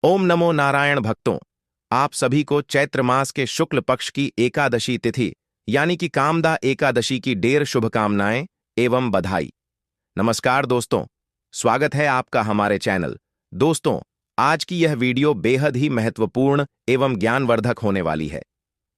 ओम नमो नारायण भक्तों। आप सभी को चैत्र मास के शुक्ल पक्ष की एकादशी तिथि यानी कि कामदा एकादशी की ढेर शुभकामनाएं एवं बधाई। नमस्कार दोस्तों, स्वागत है आपका हमारे चैनल। दोस्तों, आज की यह वीडियो बेहद ही महत्वपूर्ण एवं ज्ञानवर्धक होने वाली है।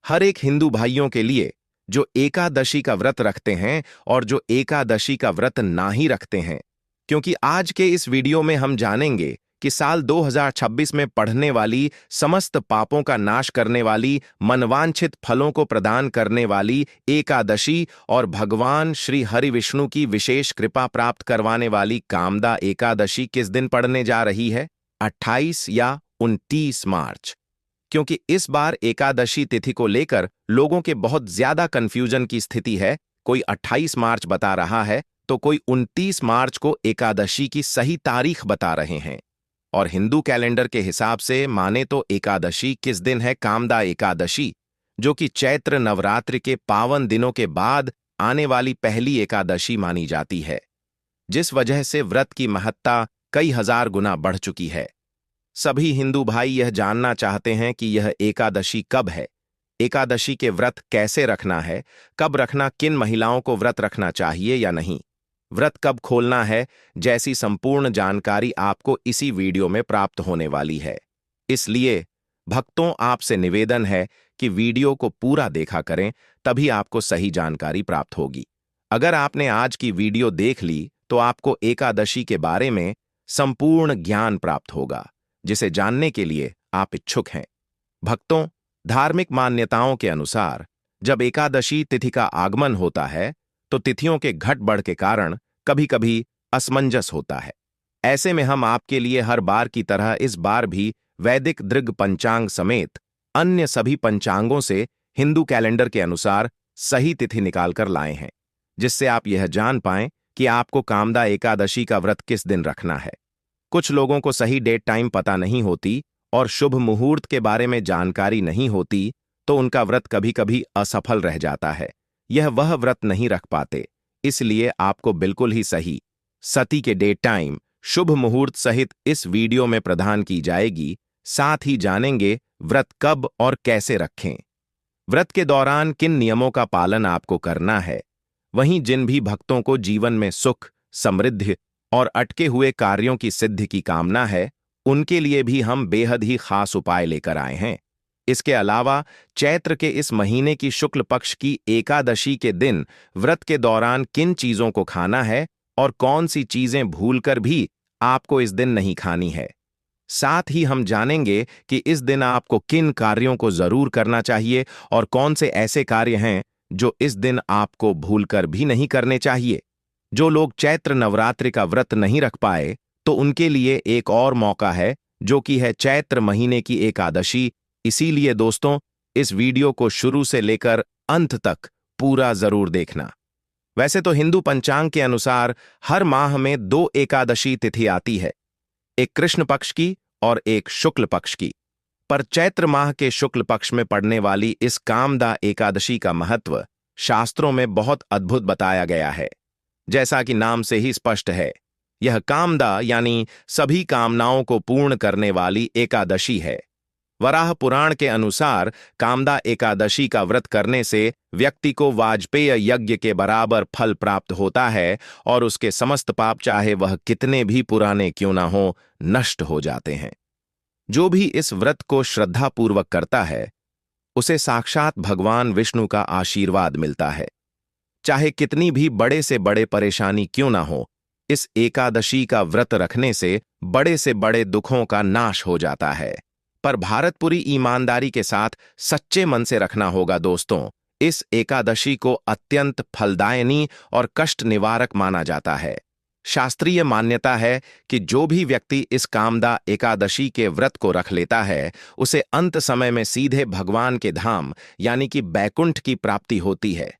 हर एक हिंदू भाइयों के लिए जो एकादशी का व्रत रखते हैं और जो एकादशी का व्रत ना ही रखते हैं, क्योंकि आज के इस वीडियो में हम जानेंगे कि साल 2026 में पढ़ने वाली समस्त पापों का नाश करने वाली, मनवांछित फलों को प्रदान करने वाली एकादशी और भगवान श्री हरि विष्णु की विशेष कृपा प्राप्त करवाने वाली कामदा एकादशी किस दिन पड़ने जा रही है, 28 या 29 मार्च। क्योंकि इस बार एकादशी तिथि को लेकर लोगों के बहुत ज्यादा कंफ्यूजन की स्थिति है। कोई 28 मार्च बता रहा है तो कोई 29 मार्च को एकादशी की सही तारीख बता रहे हैं। और हिंदू कैलेंडर के हिसाब से माने तो एकादशी किस दिन है, कामदा एकादशी, जो कि चैत्र नवरात्रि के पावन दिनों के बाद आने वाली पहली एकादशी मानी जाती है, जिस वजह से व्रत की महत्ता कई हजार गुना बढ़ चुकी है। सभी हिंदू भाई यह जानना चाहते हैं कि यह एकादशी कब है, एकादशी के व्रत कैसे रखना है, कब रखना, किन महिलाओं को व्रत रखना चाहिए या नहीं, व्रत कब खोलना है, जैसी संपूर्ण जानकारी आपको इसी वीडियो में प्राप्त होने वाली है। इसलिए भक्तों, आपसे निवेदन है कि वीडियो को पूरा देखा करें, तभी आपको सही जानकारी प्राप्त होगी। अगर आपने आज की वीडियो देख ली तो आपको एकादशी के बारे में संपूर्ण ज्ञान प्राप्त होगा, जिसे जानने के लिए आप इच्छुक हैं। भक्तों, धार्मिक मान्यताओं के अनुसार जब एकादशी तिथि का आगमन होता है तो तिथियों के घट बढ़ के कारण कभी कभी असमंजस होता है। ऐसे में हम आपके लिए हर बार की तरह इस बार भी वैदिक दृग पंचांग समेत अन्य सभी पंचांगों से हिंदू कैलेंडर के अनुसार सही तिथि निकालकर लाए हैं, जिससे आप यह जान पाएं कि आपको कामदा एकादशी का व्रत किस दिन रखना है। कुछ लोगों को सही डेट टाइम पता नहीं होती और शुभ मुहूर्त के बारे में जानकारी नहीं होती, तो उनका व्रत कभी कभी असफल रह जाता है, यह वह व्रत नहीं रख पाते। इसलिए आपको बिल्कुल ही सही सती के डेट टाइम, शुभ मुहूर्त सहित इस वीडियो में प्रदान की जाएगी। साथ ही जानेंगे व्रत कब और कैसे रखें, व्रत के दौरान किन नियमों का पालन आपको करना है। वहीं जिन भी भक्तों को जीवन में सुख, समृद्धि और अटके हुए कार्यों की सिद्धि की कामना है, उनके लिए भी हम बेहद ही खास उपाय लेकर आए हैं। इसके अलावा चैत्र के इस महीने की शुक्ल पक्ष की एकादशी के दिन व्रत के दौरान किन चीजों को खाना है और कौन सी चीजें भूलकर भी आपको इस दिन नहीं खानी है। साथ ही हम जानेंगे कि इस दिन आपको किन कार्यों को जरूर करना चाहिए और कौन से ऐसे कार्य हैं जो इस दिन आपको भूलकर भी नहीं करने चाहिए। जो लोग चैत्र नवरात्रि का व्रत नहीं रख पाए, तो उनके लिए एक और मौका है, जो कि है चैत्र महीने की एकादशी। इसीलिए दोस्तों, इस वीडियो को शुरू से लेकर अंत तक पूरा जरूर देखना। वैसे तो हिंदू पंचांग के अनुसार हर माह में 2 एकादशी तिथि आती है, एक कृष्ण पक्ष की और एक शुक्ल पक्ष की। पर चैत्र माह के शुक्ल पक्ष में पड़ने वाली इस कामदा एकादशी का महत्व शास्त्रों में बहुत अद्भुत बताया गया है। जैसा कि नाम से ही स्पष्ट है, यह कामदा यानी सभी कामनाओं को पूर्ण करने वाली एकादशी है। वराह पुराण के अनुसार कामदा एकादशी का व्रत करने से व्यक्ति को वाजपेय यज्ञ के बराबर फल प्राप्त होता है और उसके समस्त पाप, चाहे वह कितने भी पुराने क्यों ना हो, नष्ट हो जाते हैं। जो भी इस व्रत को श्रद्धापूर्वक करता है, उसे साक्षात भगवान विष्णु का आशीर्वाद मिलता है। चाहे कितनी भी बड़े से बड़े परेशानी क्यों ना हो, इस एकादशी का व्रत रखने से बड़े से बड़े दुखों का नाश हो जाता है। पर भारतपुरी ईमानदारी के साथ सच्चे मन से रखना होगा दोस्तों। इस एकादशी को अत्यंत फलदायिनी और कष्ट निवारक माना जाता है। शास्त्रीय मान्यता है कि जो भी व्यक्ति इस कामदा एकादशी के व्रत को रख लेता है, उसे अंत समय में सीधे भगवान के धाम यानी कि बैकुंठ की प्राप्ति होती है।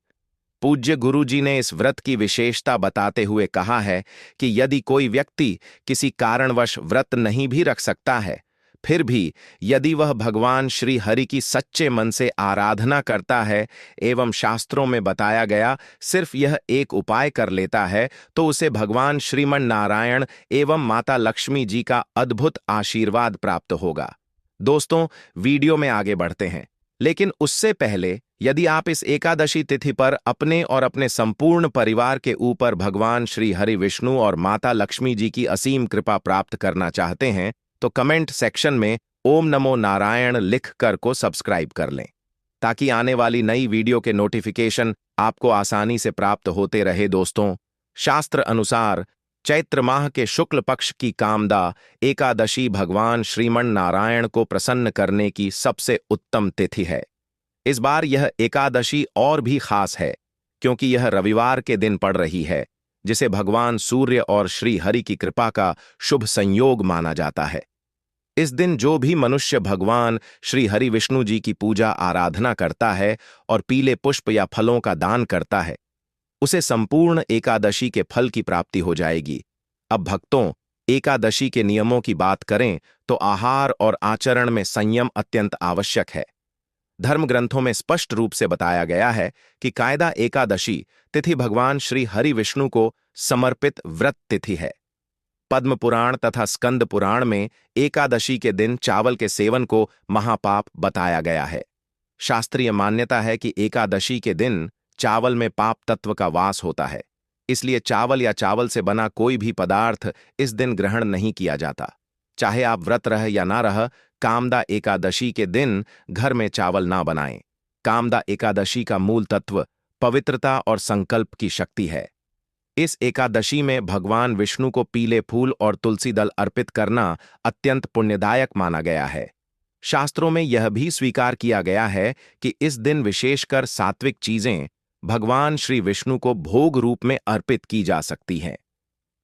पूज्य गुरु जी ने इस व्रत की विशेषता बताते हुए कहा है कि यदि कोई व्यक्ति किसी कारणवश व्रत नहीं भी रख सकता है, फिर भी यदि वह भगवान श्री हरि की सच्चे मन से आराधना करता है एवं शास्त्रों में बताया गया सिर्फ यह एक उपाय कर लेता है, तो उसे भगवान श्रीमन नारायण एवं माता लक्ष्मी जी का अद्भुत आशीर्वाद प्राप्त होगा। दोस्तों, वीडियो में आगे बढ़ते हैं, लेकिन उससे पहले यदि आप इस एकादशी तिथि पर अपने और अपने संपूर्ण परिवार के ऊपर भगवान श्री हरि विष्णु और माता लक्ष्मी जी की असीम कृपा प्राप्त करना चाहते हैं, तो कमेंट सेक्शन में ओम नमो नारायण लिख कर को सब्सक्राइब कर लें, ताकि आने वाली नई वीडियो के नोटिफिकेशन आपको आसानी से प्राप्त होते रहे। दोस्तों, शास्त्र अनुसार चैत्र माह के शुक्ल पक्ष की कामदा एकादशी भगवान श्रीमन नारायण को प्रसन्न करने की सबसे उत्तम तिथि है। इस बार यह एकादशी और भी खास है क्योंकि यह रविवार के दिन पड़ रही है, जिसे भगवान सूर्य और श्री हरि की कृपा का शुभ संयोग माना जाता है। इस दिन जो भी मनुष्य भगवान श्री हरि विष्णु जी की पूजा आराधना करता है और पीले पुष्प या फलों का दान करता है, उसे संपूर्ण एकादशी के फल की प्राप्ति हो जाएगी। अब भक्तों, एकादशी के नियमों की बात करें तो आहार और आचरण में संयम अत्यंत आवश्यक है। धर्म ग्रंथों में स्पष्ट रूप से बताया गया है कि कायदा एकादशी तिथि भगवान श्री हरि विष्णु को समर्पित व्रत तिथि है। पद्म पुराण तथा स्कंद पुराण में एकादशी के दिन चावल के सेवन को महापाप बताया गया है। शास्त्रीय मान्यता है कि एकादशी के दिन चावल में पाप तत्व का वास होता है, इसलिए चावल या चावल से बना कोई भी पदार्थ इस दिन ग्रहण नहीं किया जाता। चाहे आप व्रत रह या ना रह, कामदा एकादशी के दिन घर में चावल ना बनाएं। कामदा एकादशी का मूल तत्व पवित्रता और संकल्प की शक्ति है। इस एकादशी में भगवान विष्णु को पीले फूल और तुलसी दल अर्पित करना अत्यंत पुण्यदायक माना गया है। शास्त्रों में यह भी स्वीकार किया गया है कि इस दिन विशेषकर सात्विक चीजें भगवान श्री विष्णु को भोग रूप में अर्पित की जा सकती हैं।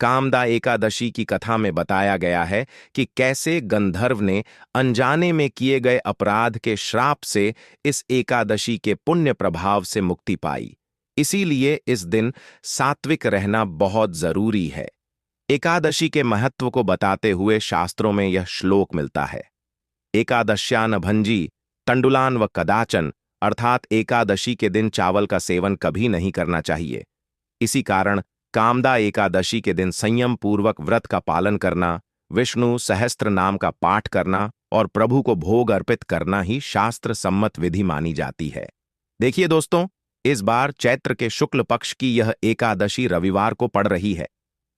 कामदा एकादशी की कथा में बताया गया है कि कैसे गंधर्व ने अनजाने में किए गए अपराध के श्राप से इस एकादशी के पुण्य प्रभाव से मुक्ति पाई। इसीलिए इस दिन सात्विक रहना बहुत जरूरी है। एकादशी के महत्व को बताते हुए शास्त्रों में यह श्लोक मिलता है, एकादश्यान भंजी तंडुलान व कदाचन, अर्थात एकादशी के दिन चावल का सेवन कभी नहीं करना चाहिए। इसी कारण कामदा एकादशी के दिन संयम पूर्वक व्रत का पालन करना, विष्णु सहस्त्र नाम का पाठ करना और प्रभु को भोग अर्पित करना ही शास्त्र सम्मत विधि मानी जाती है। देखिए दोस्तों, इस बार चैत्र के शुक्ल पक्ष की यह एकादशी रविवार को पड़ रही है।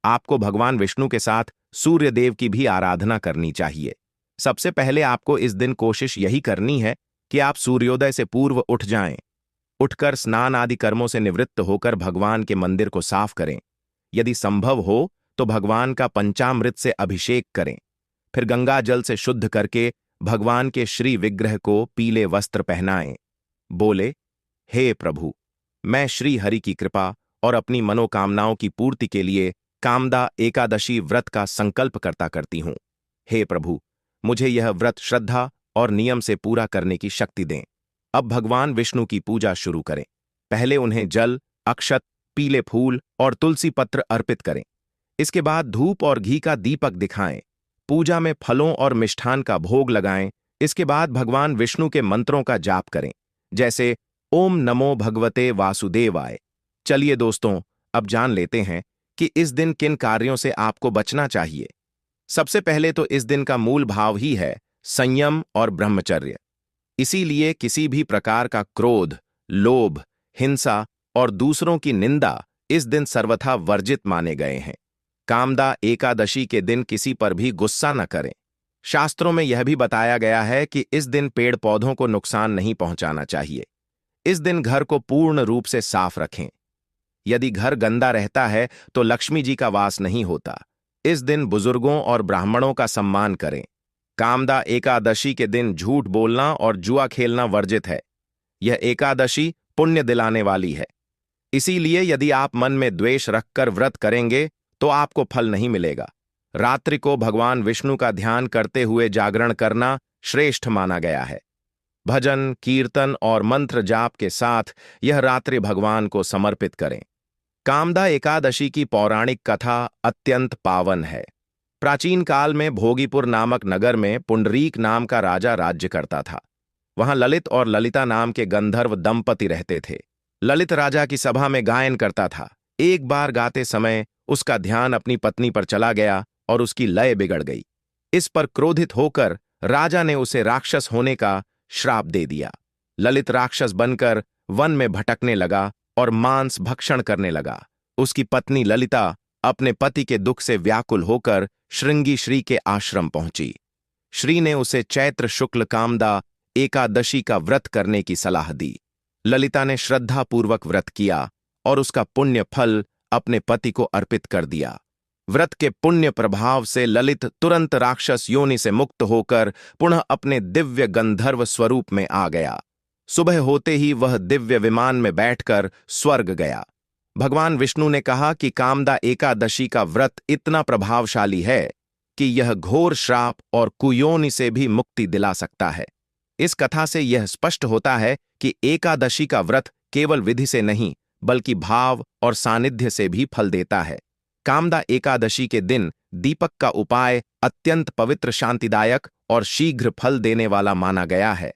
आपको भगवान विष्णु के साथ सूर्य देव की भी आराधना करनी चाहिए। सबसे पहले आपको इस दिन कोशिश यही करनी है कि आप सूर्योदय से पूर्व उठ जाएं। उठकर स्नान आदि कर्मों से निवृत्त होकर भगवान के मंदिर को साफ करें। यदि संभव हो तो भगवान का पंचामृत से अभिषेक करें। फिर गंगा जल से शुद्ध करके भगवान के श्री विग्रह को पीले वस्त्र पहनाएं। बोले, हे प्रभु, मैं श्री हरि की कृपा और अपनी मनोकामनाओं की पूर्ति के लिए कामदा एकादशी व्रत का संकल्प करती हूं। हे प्रभु, मुझे यह व्रत श्रद्धा और नियम से पूरा करने की शक्ति दें। अब भगवान विष्णु की पूजा शुरू करें। पहले उन्हें जल, अक्षत, पीले फूल और तुलसी पत्र अर्पित करें। इसके बाद धूप और घी का दीपक दिखाएं। पूजा में फलों और मिष्ठान का भोग लगाएं। इसके बाद भगवान विष्णु के मंत्रों का जाप करें, जैसे ओम नमो भगवते वासुदेवाय। चलिए दोस्तों, अब जान लेते हैं कि इस दिन किन कार्यों से आपको बचना चाहिए। सबसे पहले तो इस दिन का मूल भाव ही है संयम और ब्रह्मचर्य। इसीलिए किसी भी प्रकार का क्रोध, लोभ, हिंसा और दूसरों की निंदा इस दिन सर्वथा वर्जित माने गए हैं। कामदा एकादशी के दिन किसी पर भी गुस्सा न करें। शास्त्रों में यह भी बताया गया है कि इस दिन पेड़ पौधों को नुकसान नहीं पहुंचाना चाहिए। इस दिन घर को पूर्ण रूप से साफ रखें। यदि घर गंदा रहता है तो लक्ष्मी जी का वास नहीं होता। इस दिन बुजुर्गों और ब्राह्मणों का सम्मान करें। कामदा एकादशी के दिन झूठ बोलना और जुआ खेलना वर्जित है। यह एकादशी पुण्य दिलाने वाली है। इसीलिए यदि आप मन में द्वेष रखकर व्रत करेंगे तो आपको फल नहीं मिलेगा। रात्रि को भगवान विष्णु का ध्यान करते हुए जागरण करना श्रेष्ठ माना गया है। भजन, कीर्तन और मंत्र जाप के साथ यह रात्रि भगवान को समर्पित करें। कामदा एकादशी की पौराणिक कथा अत्यंत पावन है। प्राचीन काल में भोगीपुर नामक नगर में पुंडरीक नाम का राजा राज्य करता था। वहां ललित और ललिता नाम के गंधर्व दंपति रहते थे। ललित राजा की सभा में गायन करता था। एक बार गाते समय उसका ध्यान अपनी पत्नी पर चला गया और उसकी लय बिगड़ गई। इस पर क्रोधित होकर राजा ने उसे राक्षस होने का श्राप दे दिया। ललित राक्षस बनकर वन में भटकने लगा और मांस भक्षण करने लगा। उसकी पत्नी ललिता अपने पति के दुख से व्याकुल होकर श्रृंगी श्री के आश्रम पहुंची। श्री ने उसे चैत्र शुक्ल कामदा एकादशी का व्रत करने की सलाह दी। ललिता ने श्रद्धापूर्वक व्रत किया और उसका पुण्य फल अपने पति को अर्पित कर दिया। व्रत के पुण्य प्रभाव से ललित तुरंत राक्षस योनि से मुक्त होकर पुनः अपने दिव्य गंधर्व स्वरूप में आ गया। सुबह होते ही वह दिव्य विमान में बैठकर स्वर्ग गया। भगवान विष्णु ने कहा कि कामदा एकादशी का व्रत इतना प्रभावशाली है कि यह घोर श्राप और कुयोनि से भी मुक्ति दिला सकता है। इस कथा से यह स्पष्ट होता है कि एकादशी का व्रत केवल विधि से नहीं बल्कि भाव और सानिध्य से भी फल देता है। कामदा एकादशी के दिन दीपक का उपाय अत्यंत पवित्र, शांतिदायक और शीघ्र फल देने वाला माना गया है।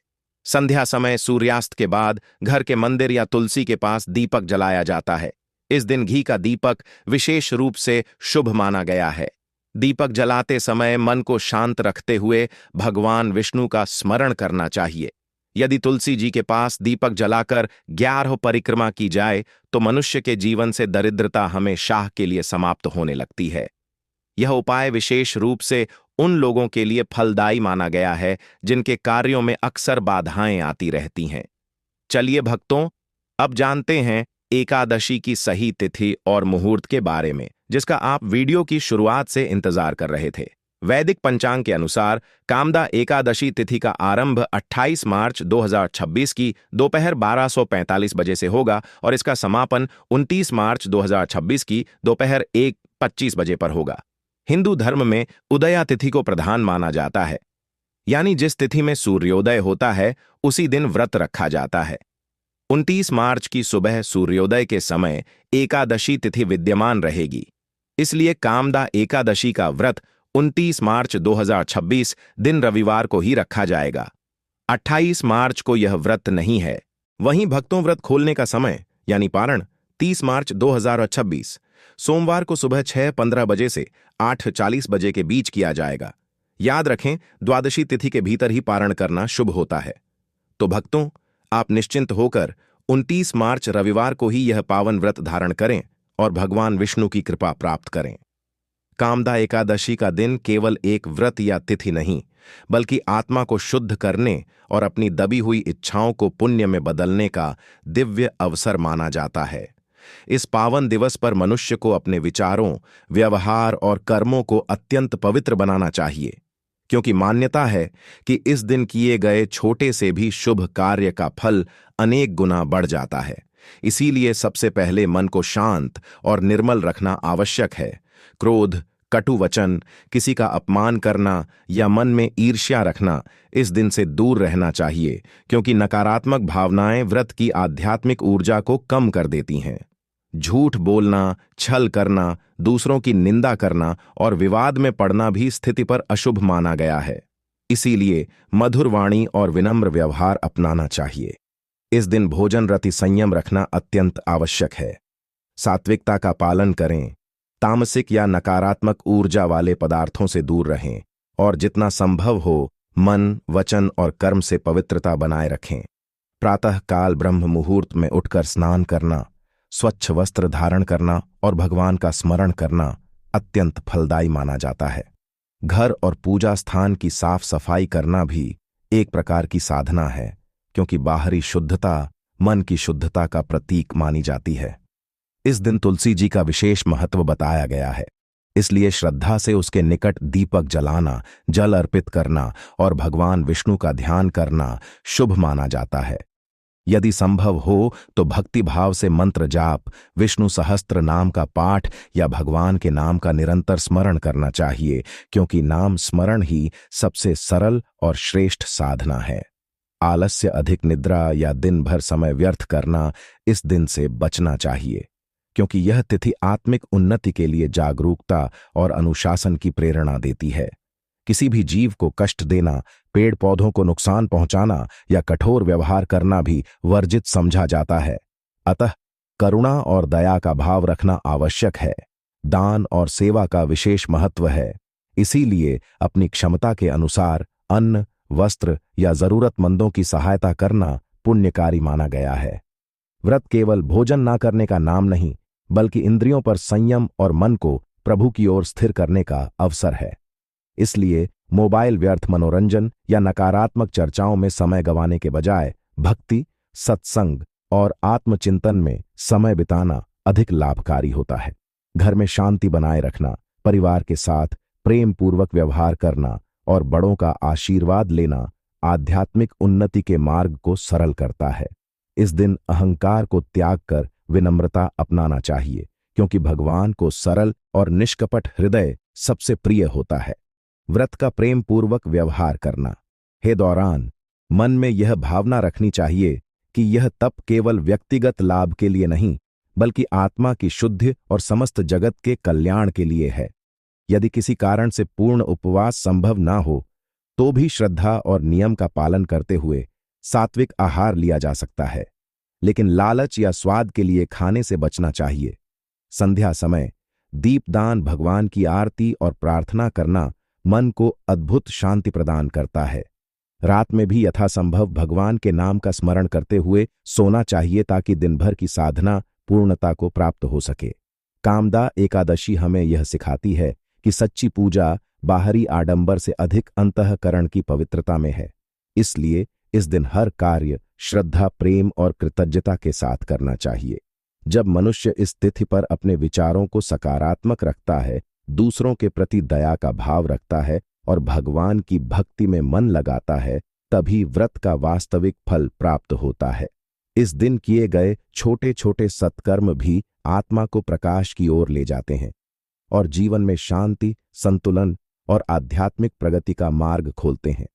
संध्या समय सूर्यास्त के बाद घर के मंदिर या तुलसी के पास दीपक जलाया जाता है। इस दिन घी का दीपक विशेष रूप से शुभ माना गया है। दीपक जलाते समय मन को शांत रखते हुए भगवान विष्णु का स्मरण करना चाहिए। यदि तुलसी जी के पास दीपक जलाकर 11 परिक्रमा की जाए तो मनुष्य के जीवन से दरिद्रता हमेशा के लिए समाप्त होने लगती है। यह उपाय विशेष रूप से उन लोगों के लिए फलदायी माना गया है जिनके कार्यों में अक्सर बाधाएं आती रहती हैं। चलिए भक्तों, अब जानते हैं एकादशी की सही तिथि और मुहूर्त के बारे में, जिसका आप वीडियो की शुरुआत से इंतजार कर रहे थे। वैदिक पंचांग के अनुसार कामदा एकादशी तिथि का आरंभ 28 मार्च 2026 की दोपहर 12:45 बजे से होगा और इसका समापन 29 मार्च 2026 की दोपहर 1:25 बजे पर होगा। हिंदू धर्म में उदया तिथि को प्रधान माना जाता है, यानी जिस तिथि में सूर्योदय होता है उसी दिन व्रत रखा जाता है। 29 मार्च की सुबह सूर्योदय के समय एकादशी तिथि विद्यमान रहेगी, इसलिए कामदा एकादशी का व्रत 29 मार्च 2026 दिन रविवार को ही रखा जाएगा। 28 मार्च को यह व्रत नहीं है। वहीं भक्तों, व्रत खोलने का समय यानी पारण 30 मार्च 2026 सोमवार को सुबह 6:15 बजे से 8:40 बजे के बीच किया जाएगा। याद रखें, द्वादशी तिथि के भीतर ही पारण करना शुभ होता है। तो भक्तों, आप निश्चिंत होकर 29 मार्च रविवार को ही यह पावन व्रत धारण करें और भगवान विष्णु की कृपा प्राप्त करें। कामदा एकादशी का दिन केवल एक व्रत या तिथि नहीं, बल्कि आत्मा को शुद्ध करने और अपनी दबी हुई इच्छाओं को पुण्य में बदलने का दिव्य अवसर माना जाता है। इस पावन दिवस पर मनुष्य को अपने विचारों, व्यवहार और कर्मों को अत्यंत पवित्र बनाना चाहिए, क्योंकि मान्यता है कि इस दिन किए गए छोटे से भी शुभ कार्य का फल अनेक गुना बढ़ जाता है। इसीलिए सबसे पहले मन को शांत और निर्मल रखना आवश्यक है। क्रोध, कटु वचन, किसी का अपमान करना या मन में ईर्ष्या रखना इस दिन से दूर रहना चाहिए, क्योंकि नकारात्मक भावनाएं व्रत की आध्यात्मिक ऊर्जा को कम कर देती हैं। झूठ बोलना, छल करना, दूसरों की निंदा करना और विवाद में पड़ना भी स्थिति पर अशुभ माना गया है। इसीलिए मधुर वाणी और विनम्र व्यवहार अपनाना चाहिए। इस दिन भोजन रति संयम रखना अत्यंत आवश्यक है। सात्विकता का पालन करें, तामसिक या नकारात्मक ऊर्जा वाले पदार्थों से दूर रहें और जितना संभव हो मन, वचन और कर्म से पवित्रता बनाए रखें। प्रातः काल ब्रह्म मुहूर्त में उठकर स्नान करना, स्वच्छ वस्त्र धारण करना और भगवान का स्मरण करना अत्यंत फलदायी माना जाता है। घर और पूजा स्थान की साफ सफाई करना भी एक प्रकार की साधना है, क्योंकि बाहरी शुद्धता मन की शुद्धता का प्रतीक मानी जाती है। इस दिन तुलसी जी का विशेष महत्व बताया गया है, इसलिए श्रद्धा से उसके निकट दीपक जलाना, जल अर्पित करना और भगवान विष्णु का ध्यान करना शुभ माना जाता है। यदि संभव हो तो भक्ति भाव से मंत्र जाप, विष्णु सहस्त्र नाम का पाठ या भगवान के नाम का निरंतर स्मरण करना चाहिए, क्योंकि नाम स्मरण ही सबसे सरल और श्रेष्ठ साधना है। आलस्य, अधिक निद्रा या दिन भर समय व्यर्थ करना इस दिन से बचना चाहिए। क्योंकि यह तिथि आत्मिक उन्नति के लिए जागरूकता और अनुशासन की प्रेरणा देती है। किसी भी जीव को कष्ट देना, पेड़ पौधों को नुकसान पहुंचाना या कठोर व्यवहार करना भी वर्जित समझा जाता है। अतः करुणा और दया का भाव रखना आवश्यक है। दान और सेवा का विशेष महत्व है। इसीलिए अपनी क्षमता के अनुसार अन्न, वस्त्र या जरूरतमंदों की सहायता करना पुण्यकारी माना गया है। व्रत केवल भोजन ना करने का नाम नहीं, बल्कि इंद्रियों पर संयम और मन को प्रभु की ओर स्थिर करने का अवसर है। इसलिए मोबाइल व्यर्थ मनोरंजन या नकारात्मक चर्चाओं में समय गंवाने के बजाय भक्ति, सत्संग और आत्मचिंतन में समय बिताना अधिक लाभकारी होता है। घर में शांति बनाए रखना, परिवार के साथ प्रेम पूर्वक व्यवहार करना और बड़ों का आशीर्वाद लेना आध्यात्मिक उन्नति के मार्ग को सरल करता है। इस दिन अहंकार को त्याग कर विनम्रता अपनाना चाहिए, क्योंकि भगवान को सरल और निष्कपट हृदय सबसे प्रिय होता है। व्रत का प्रेम पूर्वक व्यवहार करना। हे दौरान, मन में यह भावना रखनी चाहिए कि यह तप केवल व्यक्तिगत लाभ के लिए नहीं, बल्कि आत्मा की शुद्धि और समस्त जगत के कल्याण के लिए है। यदि किसी कारण से पूर्ण उपवास संभव ना हो, तो भी श्रद्धा और नियम का पालन करते हुए सात्विक आहार लिया जा सकता है, लेकिन लालच या स्वाद के लिए खाने से बचना चाहिए। संध्या समय दीपदान, भगवान की आरती और प्रार्थना करना मन को अद्भुत शांति प्रदान करता है। रात में भी यथासंभव भगवान के नाम का स्मरण करते हुए सोना चाहिए, ताकि दिन भर की साधना पूर्णता को प्राप्त हो सके। कामदा एकादशी हमें यह सिखाती है कि सच्ची पूजा बाहरी आडंबर से अधिक अंतःकरण की पवित्रता में है। इसलिए इस दिन हर कार्य श्रद्धा, प्रेम और कृतज्ञता के साथ करना चाहिए। जब मनुष्य इस तिथि पर अपने विचारों को सकारात्मक रखता है, दूसरों के प्रति दया का भाव रखता है और भगवान की भक्ति में मन लगाता है, तभी व्रत का वास्तविक फल प्राप्त होता है। इस दिन किए गए छोटे छोटे सत्कर्म भी आत्मा को प्रकाश की ओर ले जाते हैं और जीवन में शांति, संतुलन और आध्यात्मिक प्रगति का मार्ग खोलते हैं।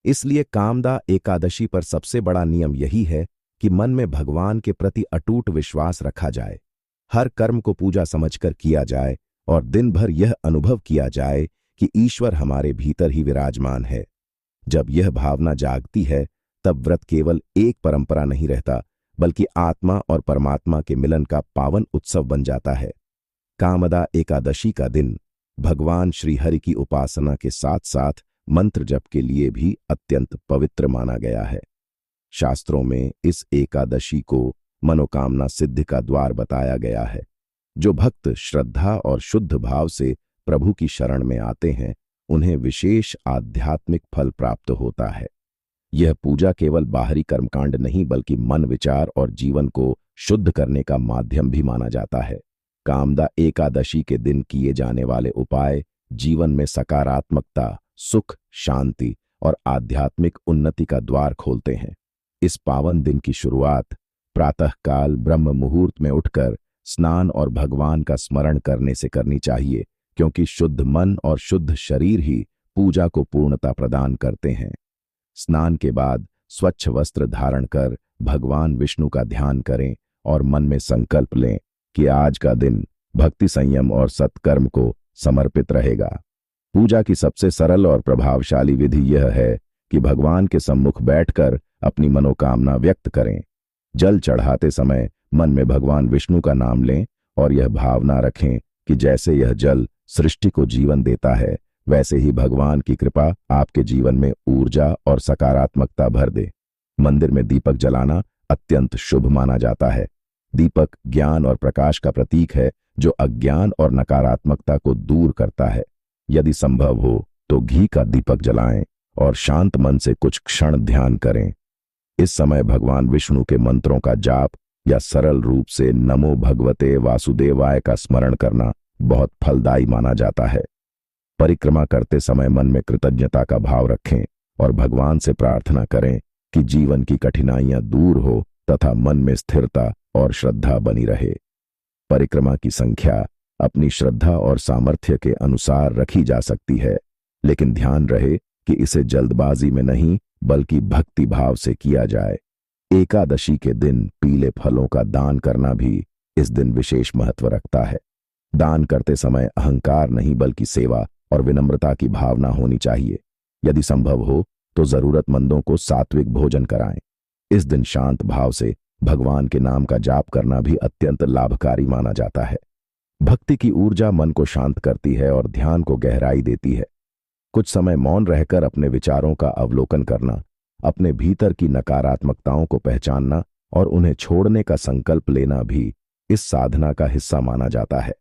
इसलिए कामदा एकादशी पर सबसे बड़ा नियम यही है कि मन में भगवान के प्रति अटूट विश्वास रखा जाए, हर कर्म को पूजा समझकर किया जाए और दिन भर यह अनुभव किया जाए कि ईश्वर हमारे भीतर ही विराजमान है। जब यह भावना जागती है, तब व्रत केवल एक परंपरा नहीं रहता, बल्कि आत्मा और परमात्मा के मिलन का पावन उत्सव बन जाता है। कामदा एकादशी का दिन भगवान श्री हरि की उपासना के साथ साथ मंत्र जप के लिए भी अत्यंत पवित्र माना गया है। शास्त्रों में इस एकादशी को मनोकामना सिद्धि का द्वार बताया गया है। जो भक्त श्रद्धा और शुद्ध भाव से प्रभु की शरण में आते हैं, उन्हें विशेष आध्यात्मिक फल प्राप्त होता है। यह पूजा केवल बाहरी कर्मकांड नहीं, बल्कि मन, विचार और जीवन को शुद्ध करने का माध्यम भी माना जाता है। कामदा एकादशी के दिन किए जाने वाले उपाय जीवन में सकारात्मकता, सुख, शांति और आध्यात्मिक उन्नति का द्वार खोलते हैं। इस पावन दिन की शुरुआत प्रातःकाल ब्रह्म मुहूर्त में उठकर स्नान और भगवान का स्मरण करने से करनी चाहिए, क्योंकि शुद्ध मन और शुद्ध शरीर ही पूजा को पूर्णता प्रदान करते हैं। स्नान के बाद स्वच्छ वस्त्र धारण कर भगवान विष्णु का ध्यान करें और मन में संकल्प लें कि आज का दिन भक्ति, संयम और सत्कर्म को समर्पित रहेगा। पूजा की सबसे सरल और प्रभावशाली विधि यह है कि भगवान के सम्मुख बैठकर अपनी मनोकामना व्यक्त करें। जल चढ़ाते समय मन में भगवान विष्णु का नाम लें और यह भावना रखें कि जैसे यह जल सृष्टि को जीवन देता है, वैसे ही भगवान की कृपा आपके जीवन में ऊर्जा और सकारात्मकता भर दे। मंदिर में दीपक जलाना अत्यंत शुभ माना जाता है। दीपक ज्ञान और प्रकाश का प्रतीक है, जो अज्ञान और नकारात्मकता को दूर करता है। यदि संभव हो तो घी का दीपक जलाएं और शांत मन से कुछ क्षण ध्यान करें। इस समय भगवान विष्णु के मंत्रों का जाप या सरल रूप से नमो भगवते वासुदेवाय का स्मरण करना बहुत फलदायी माना जाता है। परिक्रमा करते समय मन में कृतज्ञता का भाव रखें और भगवान से प्रार्थना करें कि जीवन की कठिनाइयां दूर हो तथा मन में स्थिरता और श्रद्धा बनी रहे। परिक्रमा की संख्या अपनी श्रद्धा और सामर्थ्य के अनुसार रखी जा सकती है, लेकिन ध्यान रहे कि इसे जल्दबाजी में नहीं, बल्कि भक्ति भाव से किया जाए। एकादशी के दिन पीले फलों का दान करना भी इस दिन विशेष महत्व रखता है। दान करते समय अहंकार नहीं बल्कि सेवा और विनम्रता की भावना होनी चाहिए। यदि संभव हो तो जरूरतमंदों को सात्विक भोजन कराएं। इस दिन शांत भाव से भगवान के नाम का जाप करना भी अत्यंत लाभकारी माना जाता है। भक्ति की ऊर्जा मन को शांत करती है और ध्यान को गहराई देती है। कुछ समय मौन रहकर अपने विचारों का अवलोकन करना, अपने भीतर की नकारात्मकताओं को पहचानना और उन्हें छोड़ने का संकल्प लेना भी इस साधना का हिस्सा माना जाता है।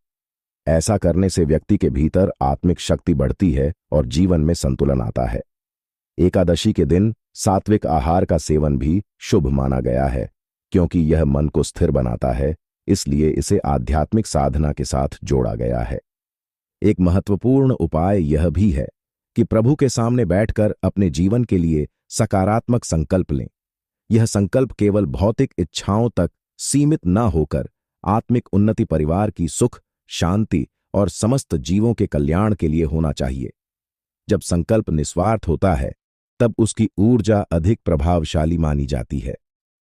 ऐसा करने से व्यक्ति के भीतर आत्मिक शक्ति बढ़ती है और जीवन में संतुलन आता है। एकादशी के दिन सात्विक आहार का सेवन भी शुभ माना गया है, क्योंकि यह मन को स्थिर बनाता है, इसलिए इसे आध्यात्मिक साधना के साथ जोड़ा गया है। एक महत्वपूर्ण उपाय यह भी है कि प्रभु के सामने बैठकर अपने जीवन के लिए सकारात्मक संकल्प लें। यह संकल्प केवल भौतिक इच्छाओं तक सीमित न होकर आत्मिक उन्नति, परिवार की सुख, शांति और समस्त जीवों के कल्याण के लिए होना चाहिए। जब संकल्प निस्वार्थ होता है तब उसकी ऊर्जा अधिक प्रभावशाली मानी जाती है।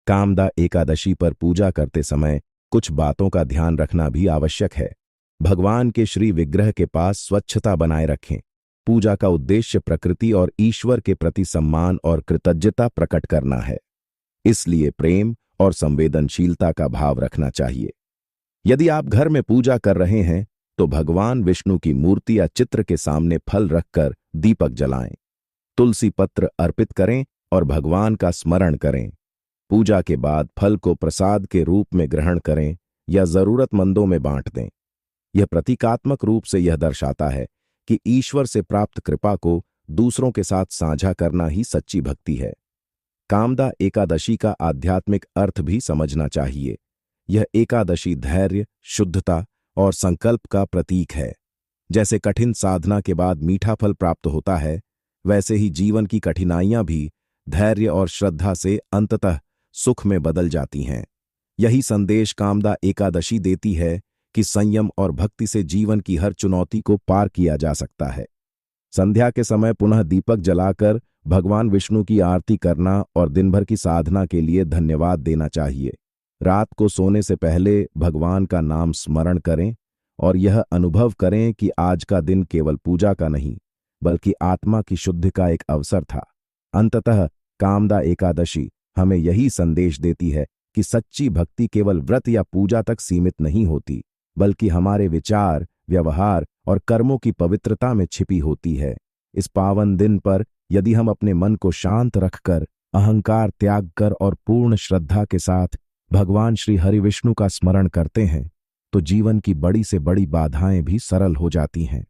कामदा एकादशी पर पूजा करते समय कुछ बातों का ध्यान रखना भी आवश्यक है। भगवान के श्री विग्रह के पास स्वच्छता बनाए रखें। पूजा का उद्देश्य प्रकृति और ईश्वर के प्रति सम्मान और कृतज्ञता प्रकट करना है, इसलिए प्रेम और संवेदनशीलता का भाव रखना चाहिए। यदि आप घर में पूजा कर रहे हैं तो भगवान विष्णु की मूर्ति या चित्र के सामने फल रखकर दीपक जलाएं, तुलसी पत्र अर्पित करें और भगवान का स्मरण करें। पूजा के बाद फल को प्रसाद के रूप में ग्रहण करें या जरूरतमंदों में बांट दें। यह प्रतीकात्मक रूप से यह दर्शाता है कि ईश्वर से प्राप्त कृपा को दूसरों के साथ साझा करना ही सच्ची भक्ति है। कामदा एकादशी का आध्यात्मिक अर्थ भी समझना चाहिए। यह एकादशी धैर्य, शुद्धता और संकल्प का प्रतीक है। जैसे कठिन साधना के बाद मीठा फल प्राप्त होता है, वैसे ही जीवन की कठिनाइयां भी धैर्य और श्रद्धा से अंततः सुख में बदल जाती हैं। यही संदेश कामदा एकादशी देती है कि संयम और भक्ति से जीवन की हर चुनौती को पार किया जा सकता है। संध्या के समय पुनः दीपक जलाकर भगवान विष्णु की आरती करना और दिन भर की साधना के लिए धन्यवाद देना चाहिए। रात को सोने से पहले भगवान का नाम स्मरण करें और यह अनुभव करें कि आज का दिन केवल पूजा का नहीं बल्कि आत्मा की शुद्धि का एक अवसर था। अंततः कामदा एकादशी हमें यही संदेश देती है कि सच्ची भक्ति केवल व्रत या पूजा तक सीमित नहीं होती, बल्कि हमारे विचार, व्यवहार और कर्मों की पवित्रता में छिपी होती है। इस पावन दिन पर यदि हम अपने मन को शांत रखकर, अहंकार त्याग कर और पूर्ण श्रद्धा के साथ भगवान श्री हरि विष्णु का स्मरण करते हैं तो जीवन की बड़ी से बड़ी बाधाएं भी सरल हो जाती हैं।